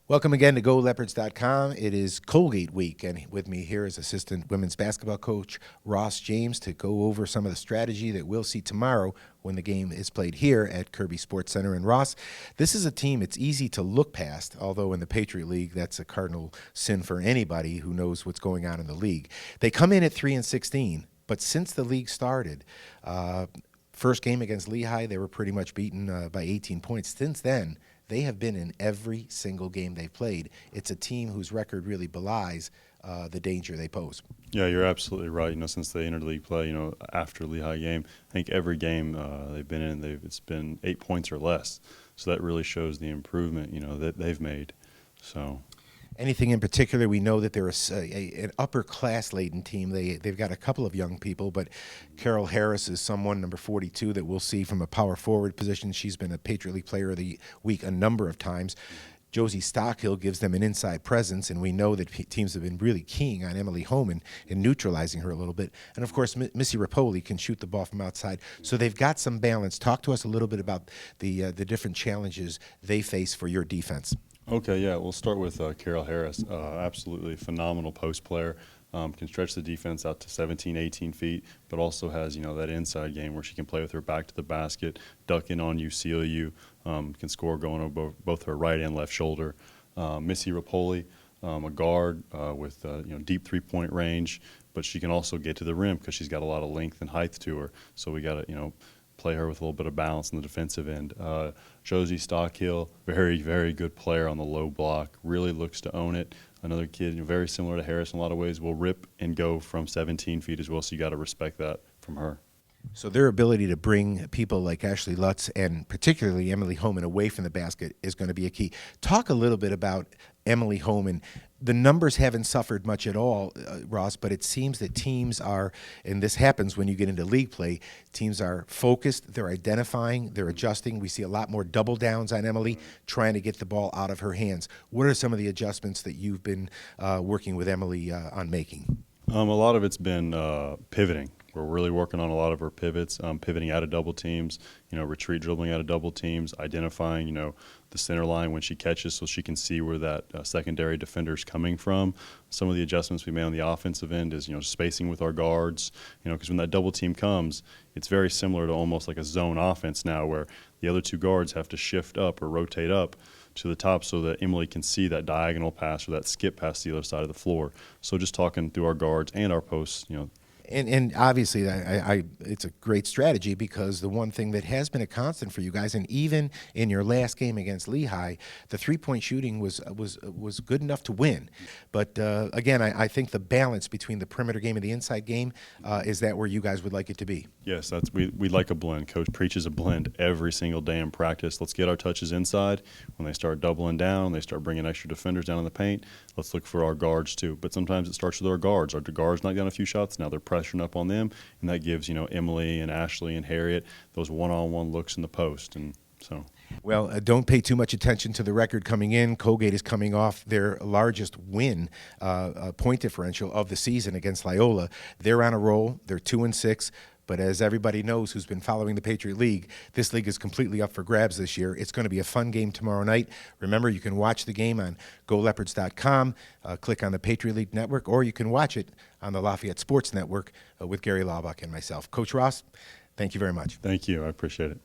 Welcome again to GoLeopards.com. It is Colgate week, and with me here is assistant women's basketball coach Ross James to go over some of the strategy that we'll see tomorrow when the game is played here at Kirby Sports Center. And Ross, this is a team it's easy to look past, although in the Patriot League that's a cardinal sin for anybody who knows what's going on in the league. They come in at 3-16, but since the league started, first game against Lehigh, they were pretty much beaten by 18 points. Since then, they have been in every single game they've played. It's a team whose record really belies the danger they pose. Yeah, you're absolutely right. Since they entered league play, after Lehigh game, I think every game they've been in, it's been 8 points or less. So that really shows the improvement, that they've made. So. Anything in particular? We know that they're an upper-class laden team. They've got a couple of young people, but Carol Harris is someone, number 42, that we'll see from a power forward position. She's been a Patriot League Player of the Week a number of times. Josie Stockhill gives them an inside presence, and we know that teams have been really keying on Emily Homan and neutralizing her a little bit. And, of course, Missy Rapoli can shoot the ball from outside. So they've got some balance. Talk to us a little bit about the different challenges they face for your defense. Okay, yeah, we'll start with Carol Harris. Absolutely phenomenal post player. Can stretch the defense out to 17, 18 feet, but also has, that inside game where she can play with her back to the basket, duck in on you, seal you, can score going over both her right and left shoulder. Missy Rapoli, a guard with, deep three-point range, but she can also get to the rim because she's got a lot of length and height to her. So we got to, play her with a little bit of balance on the defensive end. Josie Stockhill, very, very good player on the low block, really looks to own it. Another kid, very similar to Harris in a lot of ways, will rip and go from 17 feet as well, so you got to respect that from her. So their ability to bring people like Ashley Lutz and particularly Emily Homan away from the basket is going to be a key. Talk a little bit about Emily Homan. The numbers haven't suffered much at all, Ross, but it seems that teams are, and this happens when you get into league play, teams are focused, they're identifying, they're adjusting. We see a lot more double downs on Emily, trying to get the ball out of her hands. What are some of the adjustments that you've been working with Emily on making? A lot of it's been pivoting. We're really working on a lot of her pivots, pivoting out of double teams, retreat dribbling out of double teams, identifying, the center line when she catches so she can see where that secondary defender is coming from. Some of the adjustments we made on the offensive end is, spacing with our guards, because when that double team comes, it's very similar to almost like a zone offense now where the other two guards have to shift up or rotate up to the top so that Emily can see that diagonal pass or that skip past the other side of the floor. So just talking through our guards and our posts, And obviously, it's a great strategy because the one thing that has been a constant for you guys, and even in your last game against Lehigh, the three-point shooting was good enough to win. But again, I think the balance between the perimeter game and the inside game is that where you guys would like it to be. Yes, we like a blend. Coach preaches a blend every single day in practice. Let's get our touches inside. When they start doubling down, they start bringing extra defenders down in the paint. Let's look for our guards too. But sometimes it starts with our guards. Our guards knock down a few shots. Now they're pressuring up on them, and that gives Emily and Ashley and Harriet those one-on-one looks in the post. And so. Well, don't pay too much attention to the record coming in. Colgate is coming off their largest win point differential of the season against Loyola. They're on a roll. They're 2-6. But as everybody knows who's been following the Patriot League, this league is completely up for grabs this year. It's going to be a fun game tomorrow night. Remember, you can watch the game on GoLeopards.com, click on the Patriot League Network, or you can watch it on the Lafayette Sports Network with Gary Laubach and myself. Coach Ross, thank you very much. Thank you. I appreciate it.